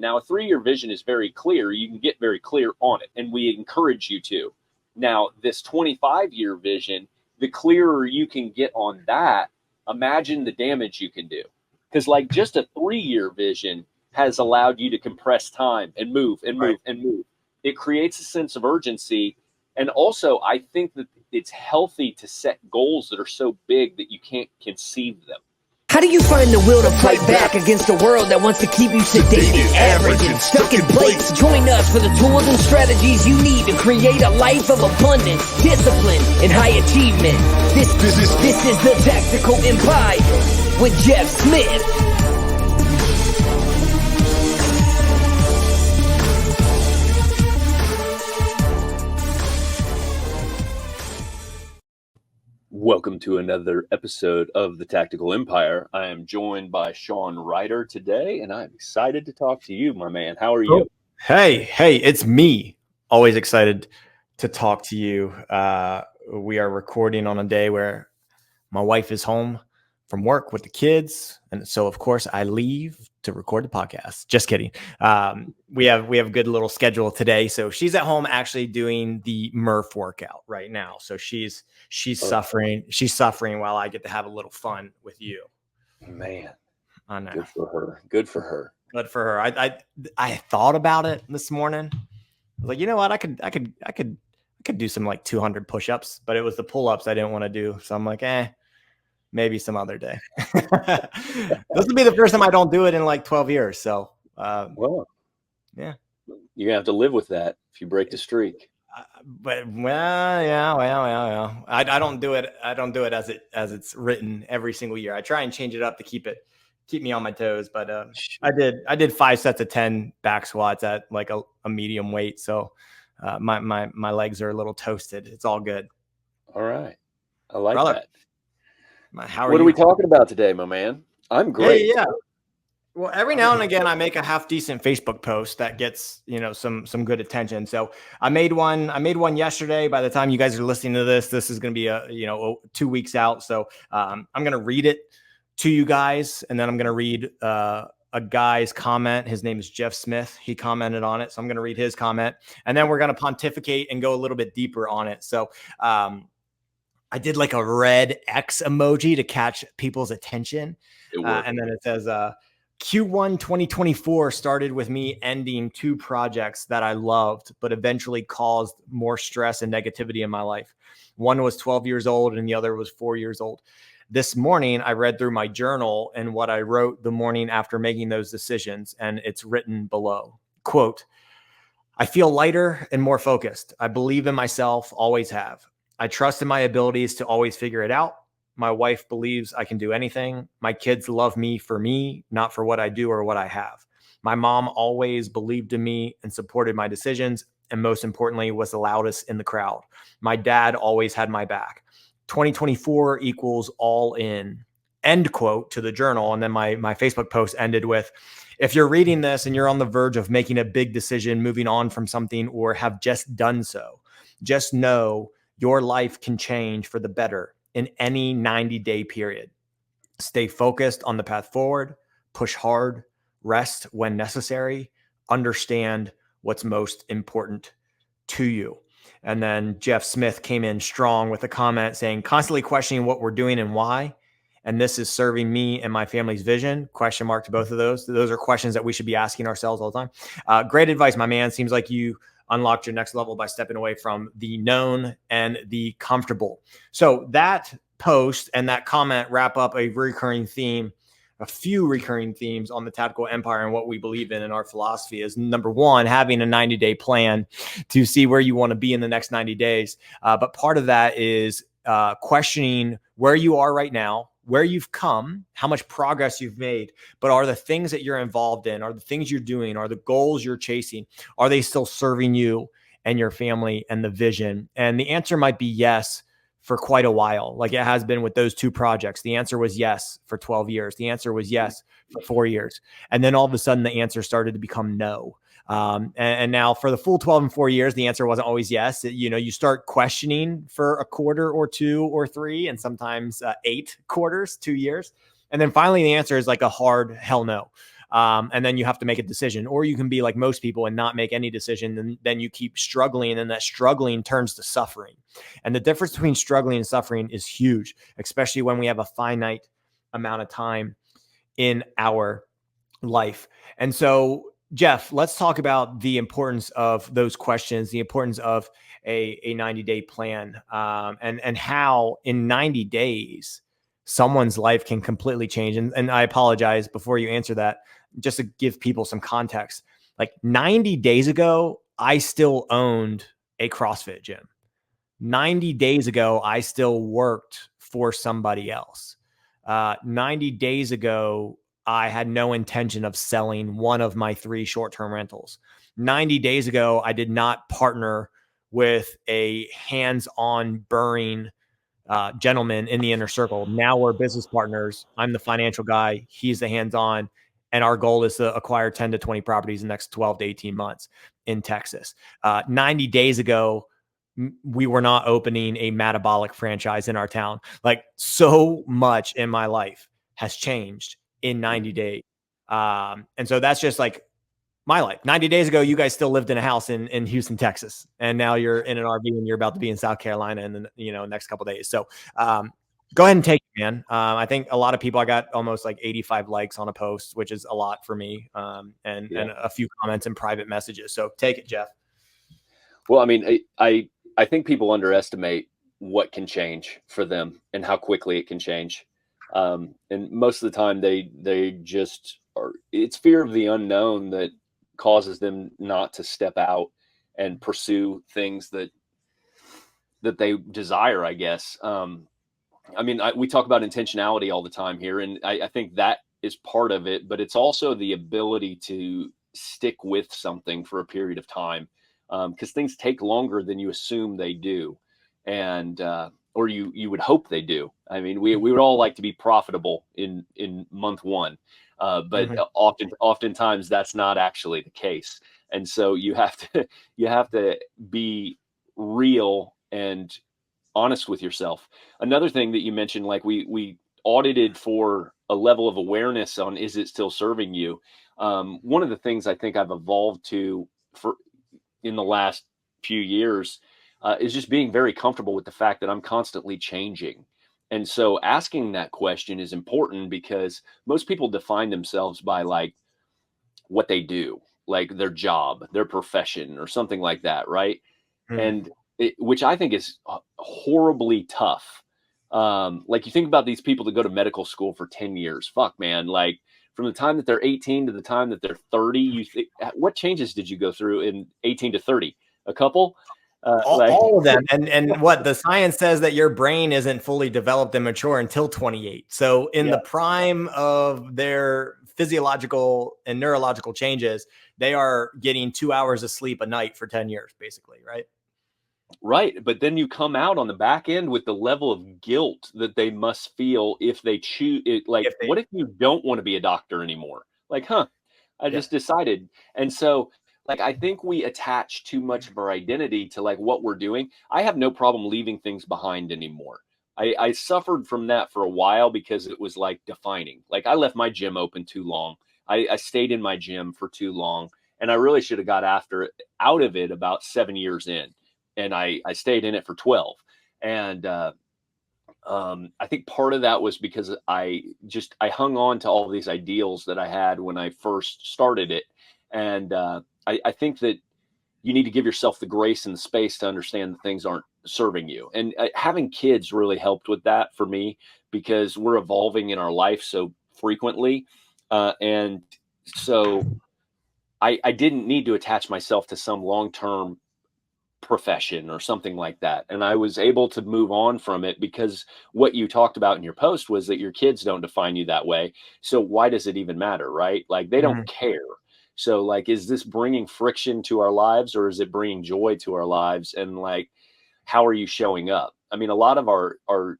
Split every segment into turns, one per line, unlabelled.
Now, a 3-year vision is very clear. You can get very clear on it, and we encourage you to. Now, this 25-year vision, the clearer you can get on that, imagine the damage you can do. Because like just a 3-year vision has allowed you to compress time and move and move and move. It creates a sense of urgency. And also, I think that it's healthy to set goals that are so big that you can't conceive them.
How do you find the will to fight back against a world that wants to keep you sedated, average, and stuck in place? Join us for the tools and strategies you need to create a life of abundance, discipline, and high achievement. This is the Tactical Empire with Jeff Smith.
Welcome to another episode of the Tactical Empire. I am joined by Shawn Rider today, and I'm excited to talk to you, my man. How are you?
Hey, it's me. Always excited to talk to you. We are recording on a day where my wife is home from work with the kids, and so of course I leave to record the podcast. Just kidding. We have a good little schedule today. So she's at home actually doing the Murph workout right now. So she's suffering. She's suffering while I get to have a little fun with you.
Man,
I know.
Good for her. Good for her.
Good for her. I thought about it this morning. I was like, you know what? I could do some like 200 push-ups, but it was the pull-ups I didn't want to do. So I'm like, maybe some other day. This will be the first time I don't do it in like 12 years. So,
well,
yeah,
you're gonna have to live with that if you break the streak.
Yeah. I don't do it. I don't do it as it's written every single year. I try and change it up to keep me on my toes. But I did 5 sets of 10 back squats at like a medium weight. So my legs are a little toasted. It's all good.
All right, I like that.
What
are we talking about today, my man? I'm great.
Yeah. Well, every now and again, I make a half decent Facebook post that gets, some good attention. So I made one yesterday. By the time you guys are listening to this is going to be 2 weeks out. So I'm going to read it to you guys, and then I'm going to read a guy's comment. His name is Jeff Smith. He commented on it, so I'm going to read his comment, and then we're going to pontificate and go a little bit deeper on it. So I did like a red X emoji to catch people's attention. And then it says, Q1 2024 started with me ending 2 projects that I loved, but eventually caused more stress and negativity in my life. One was 12 years old and the other was 4 years old. This morning, I read through my journal and what I wrote the morning after making those decisions, and it's written below. Quote, I feel lighter and more focused. I believe in myself, always have. I trust in my abilities to always figure it out. My wife believes I can do anything. My kids love me for me, not for what I do or what I have. My mom always believed in me and supported my decisions, and most importantly, was the loudest in the crowd. My dad always had my back. 2024 equals all in. End quote to the journal. And then my Facebook post ended with, if you're reading this and you're on the verge of making a big decision, moving on from something, or have just done so, just know your life can change for the better in any 90-day period. Stay focused on the path forward, push hard, rest when necessary, understand what's most important to you. And then Jeff Smith came in strong with a comment saying, constantly questioning what we're doing and why. And this is serving me and my family's vision. Question mark to both of those. Those are questions that we should be asking ourselves all the time. Great advice, my man. Seems like you unlocked your next level by stepping away from the known and the comfortable. So that post and that comment wrap up a few recurring themes on the Tactical Empire and what we believe in our philosophy is, number one, having a 90-day plan to see where you want to be in the next 90 days. But part of that is questioning where you are right now, where you've come, how much progress you've made, but are the things that you're involved in, are the things you're doing, are the goals you're chasing, are they still serving you and your family and the vision? And the answer might be yes for quite a while, like it has been with those 2 projects. The answer was yes for 12 years. The answer was yes for 4 years. And then all of a sudden the answer started to become no. And now for the full 12 and 4 years, the answer wasn't always yes. You start questioning for a quarter or 2 or 3, and sometimes 8 quarters, 2 years. And then finally the answer is like a hard hell no. And then you have to make a decision, or you can be like most people and not make any decision. And then you keep struggling, and then that struggling turns to suffering. And the difference between struggling and suffering is huge, especially when we have a finite amount of time in our life. And so, Jeff, let's talk about the importance of those questions, the importance of a 90-day plan, and how in 90 days someone's life can completely change. And I apologize before you answer that, just to give people some context. Like 90 days ago, I still owned a CrossFit gym. 90 days ago, I still worked for somebody else. 90 days ago, I had no intention of selling one of my 3 short-term rentals. 90 days ago, I did not partner with a hands-on burring gentleman in the inner circle. Now we're business partners. I'm the financial guy. He's the hands-on. And our goal is to acquire 10 to 20 properties in the next 12 to 18 months in Texas. 90 days ago, we were not opening a metabolic franchise in our town. Like, so much in my life has changed in 90 days. And so that's just like my life. 90 days ago, you guys still lived in a house in Houston, Texas. And now you're in an RV and you're about to be in South Carolina in the next couple of days. So go ahead and take it, man. I think a lot of people, I got almost like 85 likes on a post, which is a lot for me. And a few comments and private messages. So take it, Jeff.
Well, I mean, I think people underestimate what can change for them and how quickly it can change. And most of the time they just are, it's fear of the unknown that causes them not to step out and pursue things that they desire, I guess. I mean, we talk about intentionality all the time here, and I think that is part of it, but it's also the ability to stick with something for a period of time, because things take longer than you assume they do, and or you would hope they do. I mean, we would all like to be profitable in month 1, but oftentimes that's not actually the case, and so you have to be real and honest with yourself. Another thing that you mentioned, like we audited for a level of awareness on, is it still serving you? One of the things I think I've evolved to in the last few years is just being very comfortable with the fact that I'm constantly changing. And so asking that question is important, because most people define themselves by like what they do, like their job, their profession, or something like that, right? And which I think is horribly tough. Like, you think about these people that go to medical school for 10 years. Fuck, man. Like, from the time that they're 18 to the time that they're 30, what changes did you go through in 18 to 30? A couple?
All of them. And what the science says, that your brain isn't fully developed and mature until 28. So in the prime of their physiological and neurological changes, they are getting 2 hours of sleep a night for 10 years, basically, right?
Right. But then you come out on the back end with the level of guilt that they must feel if they choose it. Like, what if you don't want to be a doctor anymore? Like, I just decided. And so, like, I think we attach too much of our identity to like what we're doing. I have no problem leaving things behind anymore. I suffered from that for a while because it was like defining. Like, I left my gym open too long. I stayed in my gym for too long, and I really should have got out of it about 7 years in. And I stayed in it for 12. And I think part of that was because I hung on to all these ideals that I had when I first started it. And I think that you need to give yourself the grace and the space to understand that things aren't serving you. And having kids really helped with that for me, because we're evolving in our life so frequently. And so I didn't need to attach myself to some long-term profession or something like that. And I was able to move on from it, because what you talked about in your post was that your kids don't define you that way. So why does it even matter, right? Like, they don't care. So like, is this bringing friction to our lives, or is it bringing joy to our lives? And like, how are you showing up? I mean, a lot of our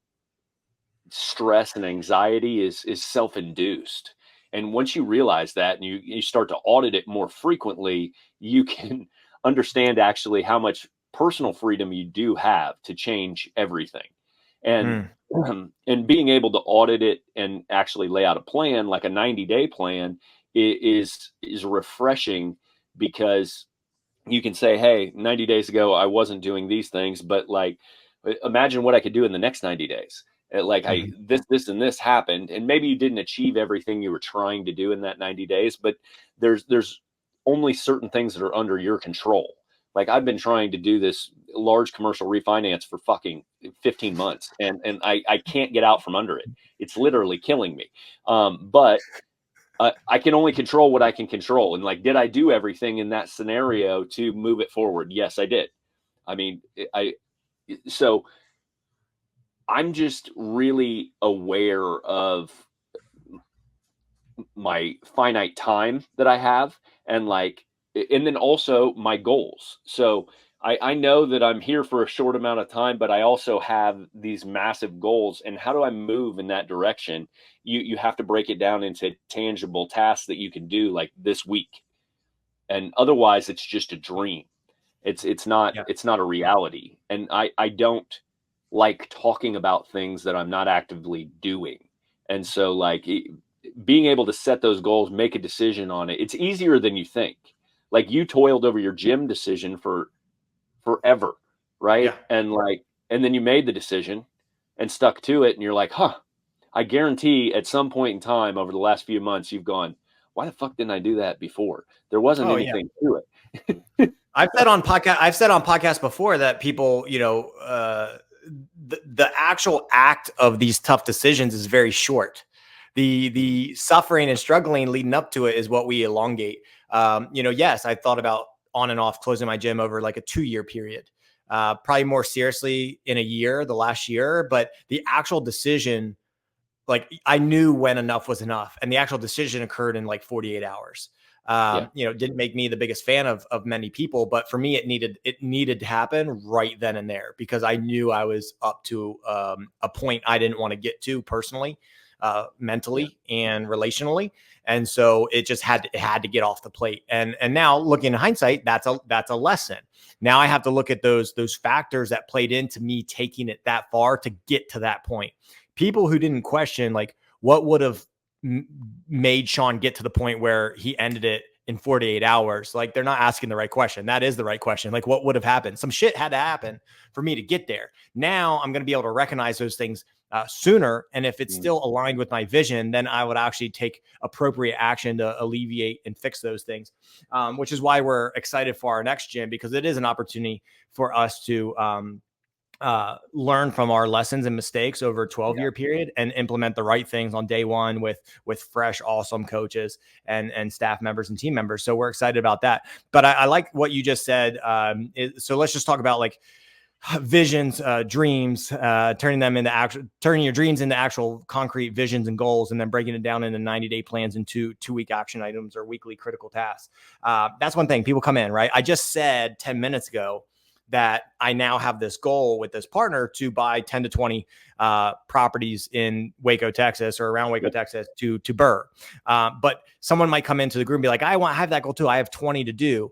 stress and anxiety is self-induced. And once you realize that, and you start to audit it more frequently, you can understand actually how much personal freedom you do have to change everything. And and being able to audit it and actually lay out a plan, like a 90-day plan, is refreshing, because you can say, hey, 90 days ago I wasn't doing these things, but like, imagine what I could do in the next 90 days. Like, this and this happened, and maybe you didn't achieve everything you were trying to do in that 90 days, but there's only certain things that are under your control. Like, I've been trying to do this large commercial refinance for fucking 15 months, and I can't get out from under it. It's literally killing me. But I can only control what I can control. And like, did I do everything in that scenario to move it forward? Yes, I did. I mean, so I'm just really aware of my finite time that I have, and like, and then also my goals. So I know that I'm here for a short amount of time, but I also have these massive goals. And how do I move in that direction? You have to break it down into tangible tasks that you can do, like this week. And otherwise it's just a dream. It's not it's not a reality. And I don't like talking about things that I'm not actively doing. And so like, being able to set those goals, make a decision on it, it's easier than you think. Like, you toiled over your gym decision for forever, right?
Yeah.
And like, and then you made the decision and stuck to it, and you're like, huh, I guarantee at some point in time over the last few months you've gone, why the fuck didn't I do that before? There wasn't anything to it.
I've said on podcasts before that people, the actual act of these tough decisions is very short. The suffering and struggling leading up to it is what we elongate. Yes, I thought about on and off closing my gym over like a 2-year period, probably more seriously in a year, the last year, but the actual decision, like, I knew when enough was enough, and the actual decision occurred in like 48 hours. Didn't make me the biggest fan of many people, but for me, it needed to happen right then and there, because I knew I was up to a point I didn't want to get to personally, mentally and relationally. And so it just had to get off the plate. And now looking in hindsight, that's a lesson. Now I have to look at those factors that played into me taking it that far to get to that point. People who didn't question, like, what would have made Shawn get to the point where he ended it in 48 hours. Like, they're not asking the right question. That is the right question. Like, what would have happened? Some shit had to happen for me to get there. Now I'm going to be able to recognize those things sooner. And if it's still aligned with my vision, then I would actually take appropriate action to alleviate and fix those things, which is why we're excited for our next gym, because it is an opportunity for us to learn from our lessons and mistakes over a 12-year period and implement the right things on day one with fresh, awesome coaches and staff members and team members. So we're excited about that. But I like what you just said. So let's just talk about like visions, dreams, turning your dreams into actual concrete visions and goals, and then breaking it down into 90-day plans and two-week action items or weekly critical tasks. That's one thing. People come in, right? I just said 10 minutes ago that I now have this goal with this partner to buy 10 to 20 properties in Waco, Texas, or around Waco, Texas to Burr. But someone might come into the group and be like, I have that goal too. I have 20 to do.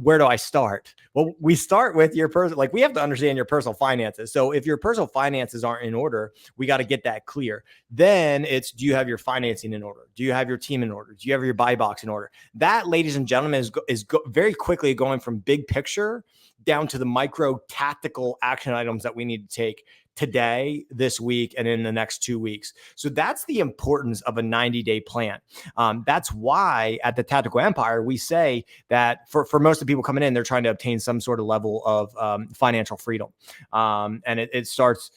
Where do I start? Well, we start with your personal, like, we have to understand your personal finances. So if your personal finances aren't in order, we got to get that clear. Then it's, do you have your financing in order? Do you have your team in order? Do you have your buy box in order? That, ladies and gentlemen, is very quickly going from big picture down to the micro tactical action items that we need to take today, this week, and in the next 2 weeks. So that's the importance of a 90-day plan. That's why at the Tactical Empire, we say that for most of the people coming in, they're trying to obtain some sort of level of financial freedom. And it starts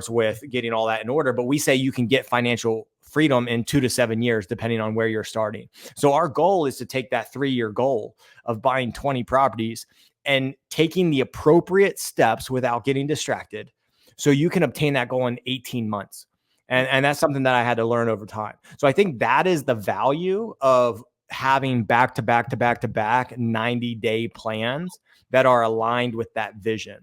with getting all that in order. But we say you can get financial freedom in 2 to 7 years, depending on where you're starting. So our goal is to take that 3-year goal of buying 20 properties and taking the appropriate steps without getting distracted, so you can obtain that goal in 18 months. And that's something that I had to learn over time. So I think that is the value of having back-to-back 90-day plans that are aligned with that vision.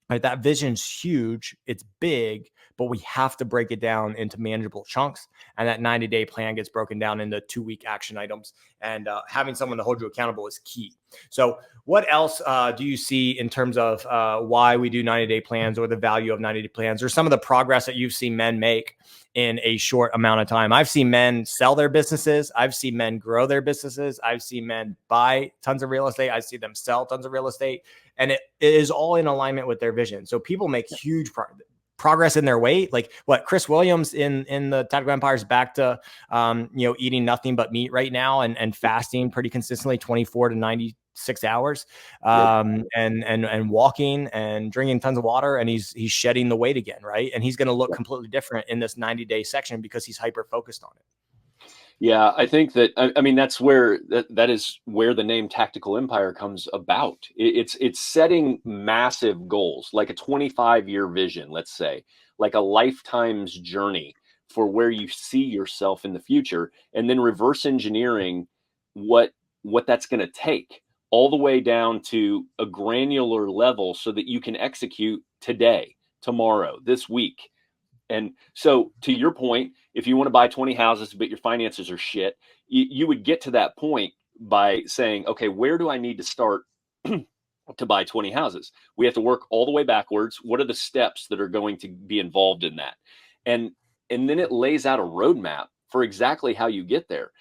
Right? That vision's huge. It's big, but we have to break it down into manageable chunks. And that 90-day plan gets broken down into 2-week action items. And having someone to hold you accountable is key. So what else do you see in terms of why we do 90-day plans, or the value of 90-day plans, or some of the progress that you've seen men make in a short amount of time? I've seen men sell their businesses. I've seen men grow their businesses. I've seen men buy tons of real estate. I see them sell tons of real estate, and it is all in alignment with their vision. So people make huge progress in their weight. Like what Chris Williams in the Tactical Empire is back to, eating nothing but meat right now, and fasting pretty consistently 24 to 96 hours, and walking and drinking tons of water, and he's shedding the weight again. Right. And he's going to look completely different in this 90-day section because he's hyper focused on it.
Yeah, I think that, I mean, that's where that is where the name Tactical Empire comes about. It's setting massive goals, like a 25-year vision, let's say, like a lifetime's journey for where you see yourself in the future, and then reverse engineering what that's going to take all the way down to a granular level so that you can execute today, tomorrow, this week. And so, to your point, if you want to buy 20 houses, but your finances are shit, you would get to that point by saying, okay, where do I need to start to buy 20 houses? We have to work all the way backwards. What are the steps that are going to be involved in that? And then it lays out a roadmap for exactly how you get there.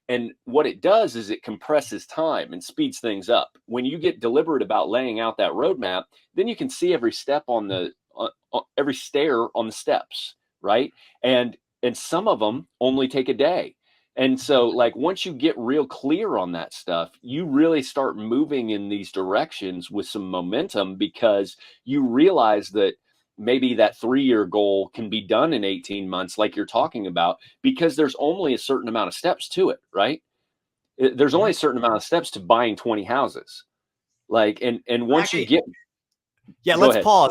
And what it does is it compresses time and speeds things up. When you get deliberate about laying out that roadmap, then you can see every step on the every stair on the steps, right? And some of them only take a day. And so, like, once you get real clear on that stuff, you really start moving in these directions with some momentum, because you realize that maybe that 3-year goal can be done in 18 months, like you're talking about, because there's only a certain amount of steps to it, right? There's only a certain amount of steps to buying 20 houses. Like, and once you get,
yeah, let's pause.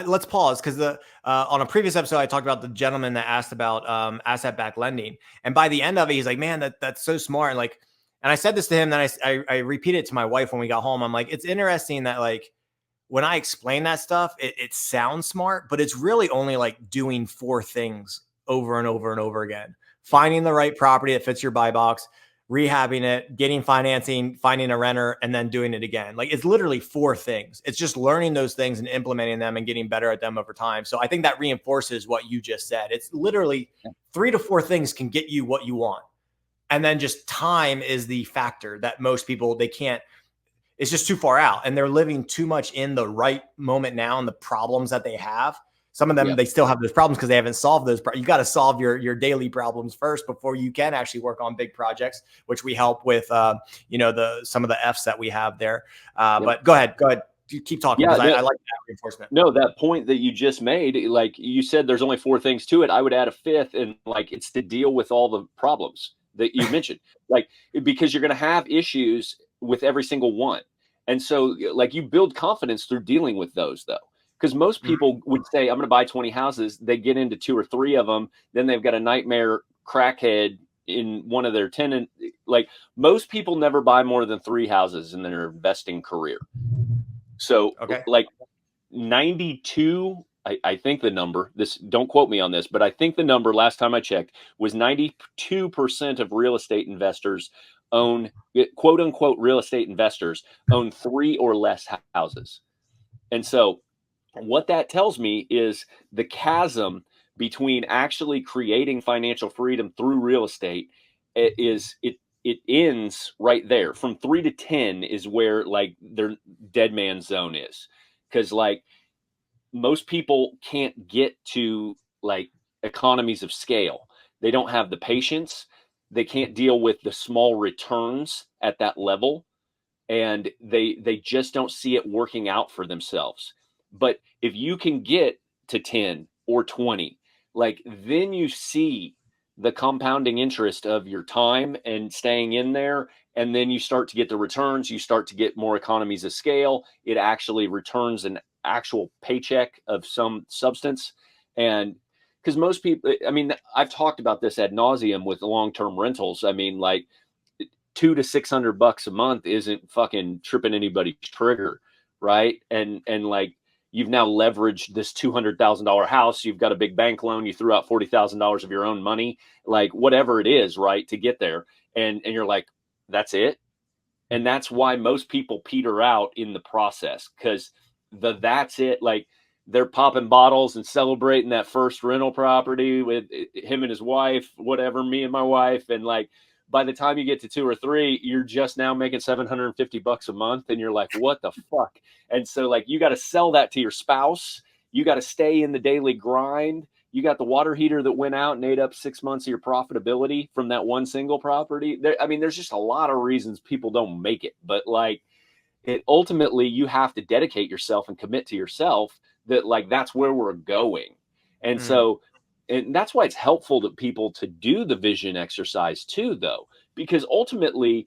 Let's pause because on a previous episode, I talked about the gentleman that asked about asset-backed lending, and by the end of it, he's like, "Man, that's so smart." And I said this to him, then I repeated it to my wife when we got home. I'm like, "It's interesting that like when I explain that stuff, it sounds smart, but it's really only like doing 4 things over and over and over again: finding the right property that fits your buy box, rehabbing it, getting financing, finding a renter, and then doing it again." Like, it's literally 4 things. It's just learning those things and implementing them and getting better at them over time. So I think that reinforces what you just said. It's literally 3 to 4 things can get you what you want. And then just time is the factor that most people, they can't, it's just too far out, and they're living too much in the right moment now and the problems that they have. Some of them, they still have those problems because they haven't solved those. You got to solve your daily problems first before you can actually work on big projects, which we help with, some of the F's that we have there. But go ahead. You keep talking. I like that reinforcement.
No, that point that you just made, like you said, there's only 4 things to it. I would add a 5th, and like, it's to deal with all the problems that you mentioned, like, because you're going to have issues with every single one. And so, like, you build confidence through dealing with those, though. Because most people would say, I'm going to buy 20 houses. They get into 2 or 3 of them. Then they've got a nightmare crackhead in one of their tenant. Like, most people never buy more than 3 houses in their investing career. So, like 92, I think the number, don't quote me on this, but I think the number last time I checked was 92% of real estate investors own, quote unquote, real estate investors own 3 or less houses. And so, what that tells me is the chasm between actually creating financial freedom through real estate it ends right there. From 3 to 10 is where like their dead man zone is, because like most people can't get to like economies of scale. They don't have the patience. They can't deal with the small returns at that level, and they just don't see it working out for themselves. But if you can get to 10 or 20, like, then you see the compounding interest of your time and staying in there. And then you start to get the returns. You start to get more economies of scale. It actually returns an actual paycheck of some substance. And because most people, I mean, I've talked about this ad nauseum with long-term rentals. I mean, like, $200 to $600 a month isn't fucking tripping anybody's trigger, right? And like, you've now leveraged this $200,000 house. You've got a big bank loan. You threw out $40,000 of your own money, like whatever it is, right, to get there. And you're like, that's it. And that's why most people peter out in the process, because that's it. Like, they're popping bottles and celebrating that first rental property with him and his wife, whatever, me and my wife. And like, by the time you get to 2 or 3, you're just now making $750 a month. And you're like, what the fuck? And so like, you got to sell that to your spouse. You got to stay in the daily grind. You got the water heater that went out and ate up 6 months of your profitability from that one single property. I mean, there's just a lot of reasons people don't make it, but like, it ultimately, you have to dedicate yourself and commit to yourself that like, that's where we're going. And so, and that's why it's helpful to people to do the vision exercise too, though, because ultimately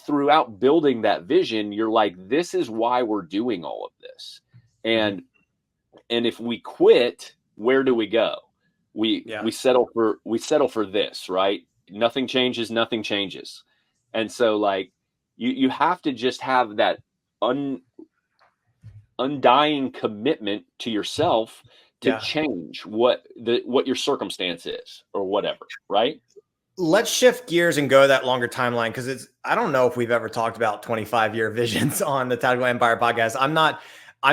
throughout building that vision, you're like, this is why we're doing all of this. And if we quit, where do we go? We settle for this, right? Nothing changes. And so like, you have to just have that undying commitment to yourself to change what your circumstance is or whatever, right?
Let's shift gears and go that longer timeline, because I don't know if we've ever talked about 25-year visions on the Tactical Empire podcast. I'm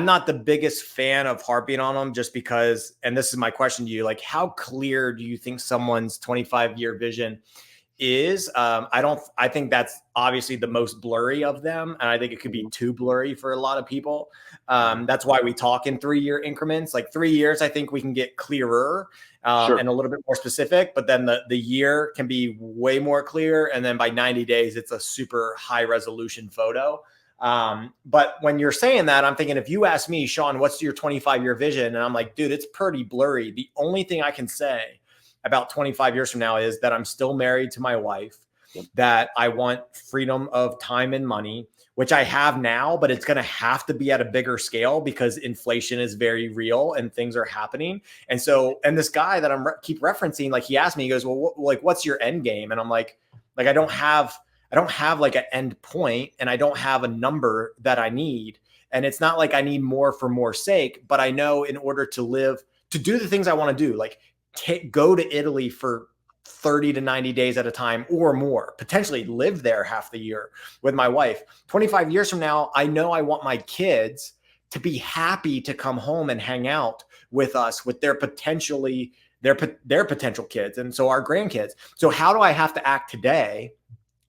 not the biggest fan of harping on them, just because, and this is my question to you, like, how clear do you think someone's 25-year vision is? I think that's obviously the most blurry of them. And I think it could be too blurry for a lot of people. That's why we talk in 3-year increments. Like 3 years, I think we can get clearer and a little bit more specific, but then the year can be way more clear. And then by 90 days, it's a super high resolution photo. But when you're saying that, I'm thinking, if you ask me, Shawn, what's your 25-year vision? And I'm like, dude, it's pretty blurry. The only thing I can say about 25 years from now is that I'm still married to my wife, that I want freedom of time and money, which I have now, but it's going to have to be at a bigger scale because inflation is very real and things are happening. And so, and this guy that I'm keep referencing, like, he asked me, he goes, well, what's your end game? And I'm like, I don't have like an end point, and I don't have a number that I need. And it's not like I need more for more sake, but I know in order to do the things I want to do, like go to Italy for 30 to 90 days at a time or more, potentially live there half the year with my wife. 25 years from now, I know I want my kids to be happy to come home and hang out with us, with their potential kids. And so our grandkids. So how do I have to act today,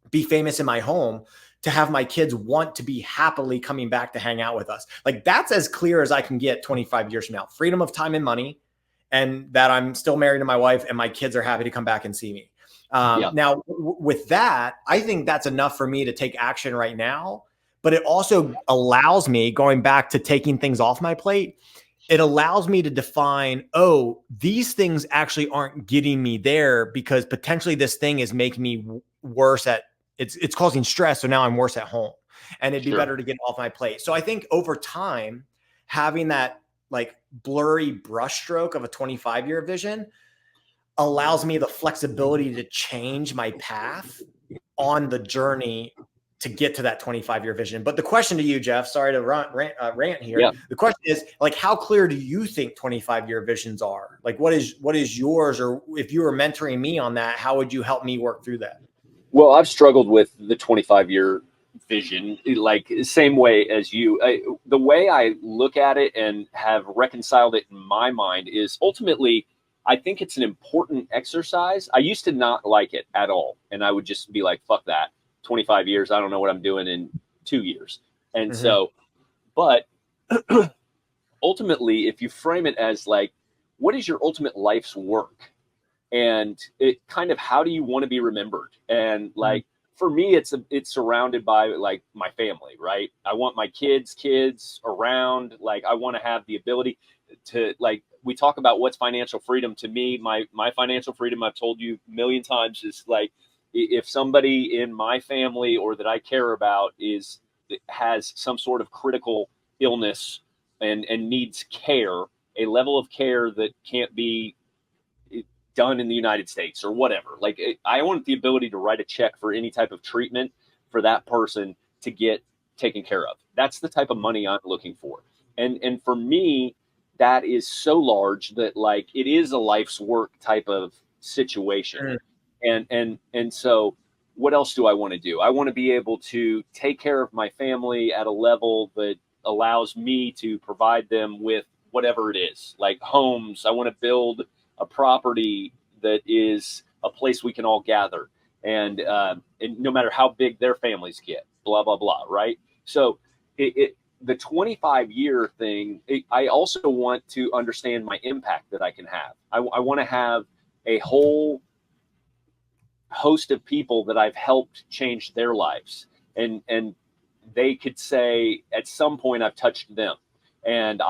be famous in my home, to have my kids want to be happily coming back to hang out with us? Like, that's as clear as I can get 25 years from now. Freedom of time and money, and that I'm still married to my wife and my kids are happy to come back and see me. Now, with that, I think that's enough for me to take action right now. But it also allows me, going back to taking things off my plate, it allows me to define, oh, these things actually aren't getting me there because potentially this thing is making me worse it's causing stress. So now I'm worse at home, and it'd be better to get off my plate. So I think over time, having that like blurry brushstroke of a 25-year vision allows me the flexibility to change my path on the journey to get to that 25-year vision. But the question to you, Jeff, sorry to rant here. Yeah. The question is, like, how clear do you think 25-year visions are? Like, what is yours? Or if you were mentoring me on that, how would you help me work through that?
Well, I've struggled with the 25-year vision, like same way as you. The way I look at it and have reconciled it in my mind is ultimately, I think it's an important exercise. I used to not like it at all. And I would just be like, fuck that. 25 years, I don't know what I'm doing in 2 years. And so, but ultimately, if you frame it as like, what is your ultimate life's work? And it kind of, how do you want to be remembered? And like, for me, it's surrounded by like my family, right? I want my kids around. Like, I want to have the ability to, like, we talk about what's financial freedom. To me, my financial freedom, I've told you a million times, is like, if somebody in my family or that I care about has some sort of critical illness and needs care, a level of care that can't be done in the United States or whatever. Like, I want the ability to write a check for any type of treatment for that person to get taken care of. That's the type of money I'm looking for. And for me, that is so large that like it is a life's work type of situation. And so what else do I want to do? I want to be able to take care of my family at a level that allows me to provide them with whatever it is, like homes. I want to build a property that is a place we can all gather, and no matter how big their families get, blah blah blah, right? So the 25-year thing, I also want to understand my impact that I can have. I want to have a whole host of people that I've helped change their lives, and they could say at some point I've touched them, and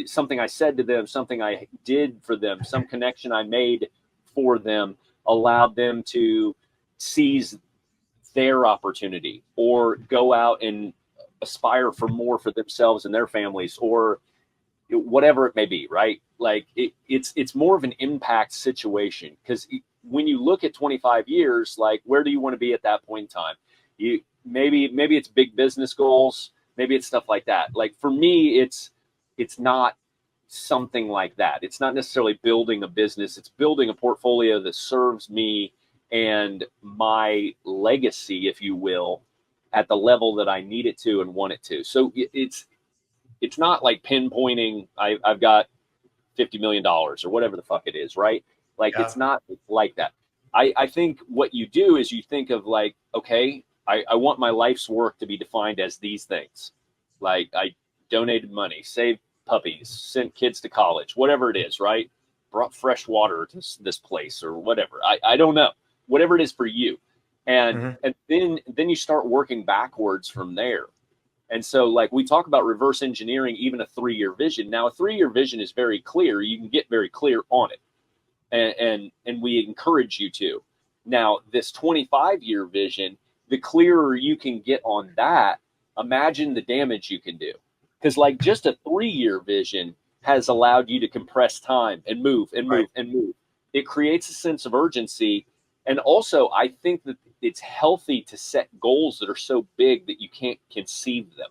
something I said to them, something I did for them, some connection I made for them allowed them to seize their opportunity or go out and aspire for more for themselves and their families, or whatever it may be, right? Like it's more of an impact situation, because when you look at 25 years, like where do you want to be at that point in time? You maybe it's big business goals, maybe it's stuff like that. Like for me, it's not something like that. It's not necessarily building a business. It's building a portfolio that serves me and my legacy, if you will, at the level that I need it to and want it to. So it's not like pinpointing I've got $50 million or whatever the fuck it is, right? Like it's not like that. I think what you do is you think of like, okay, I want my life's work to be defined as these things. Like I donated money, saved puppies, sent kids to college, whatever it is, right? Brought fresh water to this place or whatever. I don't know. Whatever it is for you. And then you start working backwards from there. And so like we talk about reverse engineering, even a 3-year vision. Now a 3-year vision is very clear. You can get very clear on it. And we encourage you to. Now this 25-year vision, the clearer you can get on that, imagine the damage you can do. Because like just a 3-year vision has allowed you to compress time and move and move and move. It creates a sense of urgency. And also, I think that it's healthy to set goals that are so big that you can't conceive them.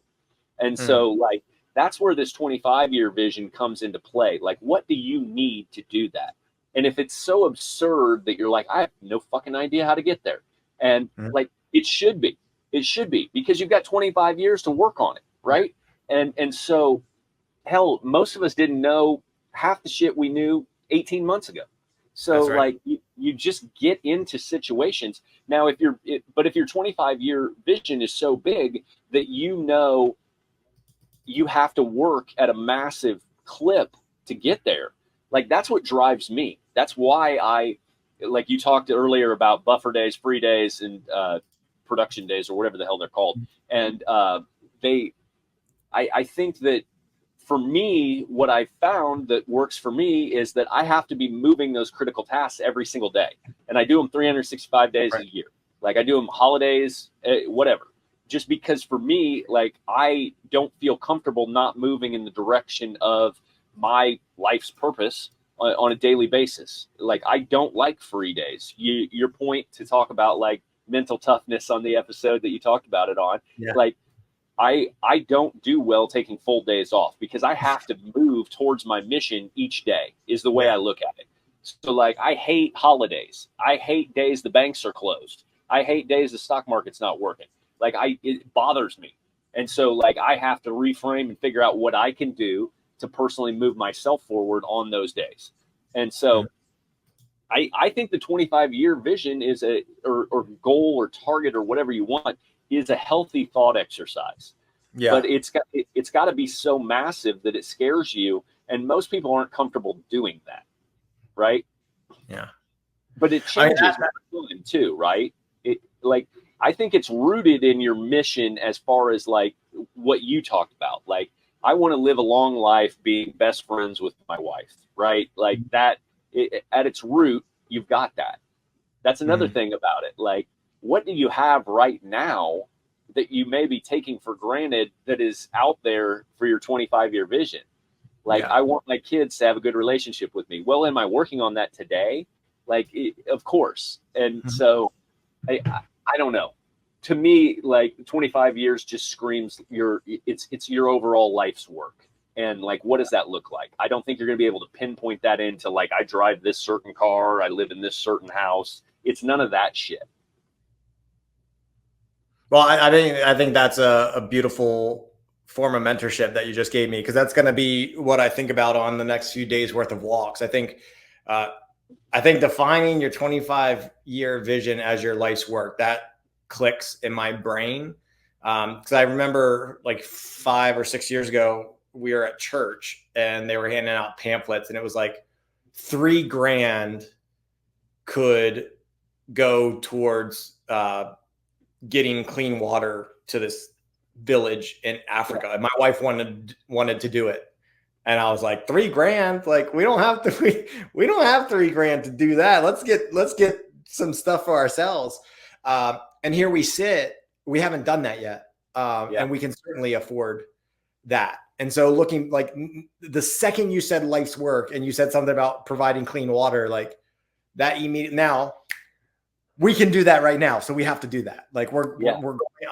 And so, like, that's where this 25-year vision comes into play. Like, what do you need to do that? And if it's so absurd that you're like, I have no fucking idea how to get there. And like, it should be because you've got 25 years to work on it. Right. And so, hell, most of us didn't know half the shit we knew 18 months ago. So like you just get into situations. Now, if your 25-year vision is so big that you know you have to work at a massive clip to get there, like that's what drives me. That's why like you talked earlier about buffer days, free days, and production days, or whatever the hell they're called. And I think that for me, what I found that works for me is that I have to be moving those critical tasks every single day. And I do them 365 days a year. Like I do them holidays, whatever. Just because for me, like I don't feel comfortable not moving in the direction of my life's purpose on a daily basis. Like I don't like free days. Your point to talk about like mental toughness on the episode that you talked about it on, like I don't do well taking full days off because I have to move towards my mission each day is the way I look at it. So like, I hate holidays. I hate days the banks are closed. I hate days the stock market's not working. Like it bothers me. And so like, I have to reframe and figure out what I can do to personally move myself forward on those days. And so I think the 25-year vision is or goal or target or whatever you want is a healthy thought exercise. But it's got to be so massive that it scares you, and most people aren't comfortable doing that, right? But it changes time too, right? It like I think it's rooted in your mission as far as like what you talked about. Like I want to live a long life being best friends with my wife, right? Like that at its root, you've got that. That's another thing about it. Like, what do you have right now that you may be taking for granted that is out there for your 25-year vision? Like, I want my kids to have a good relationship with me. Well, am I working on that today? Like, of course. And so I don't know. To me, like 25 years just screams it's your overall life's work. And like, what does that look like? I don't think you're going to be able to pinpoint that into like, I drive this certain car, I live in this certain house. It's none of that shit.
Well, I think that's a beautiful form of mentorship that you just gave me, because that's going to be what I think about on the next few days worth of walks. I think defining your 25-year vision as your life's work, that clicks in my brain. Because I remember like 5 or 6 years ago, we were at church and they were handing out pamphlets, and it was like $3,000 could go towards getting clean water to this village in Africa. And my wife wanted to do it. And I was like, $3,000? Like, we don't have we don't have $3,000 to do that. Let's get some stuff for ourselves. And here we sit. We haven't done that yet. And we can certainly afford that. And so looking, like, the second you said life's work and you said something about providing clean water, like that immediate, now we can do that right now. So we have to do that. Like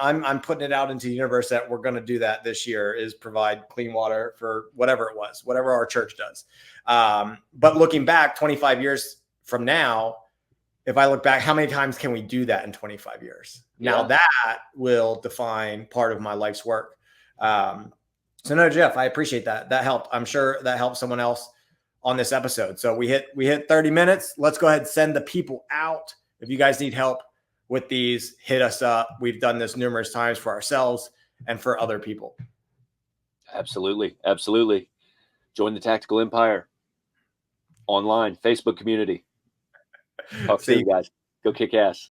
I'm putting it out into the universe that we're going to do that this year, is provide clean water for whatever it was, whatever our church does. But looking back 25 years from now, if I look back, how many times can we do that in 25 years? Now that will define part of my life's work. So no, Jeff, I appreciate that. That helped. I'm sure that helped someone else on this episode. So we hit 30 minutes. Let's go ahead and send the people out. If you guys need help with these, hit us up. We've done this numerous times for ourselves and for other people.
Absolutely. Absolutely. Join the Tactical Empire online, Facebook community. Talk to you guys. Go kick ass.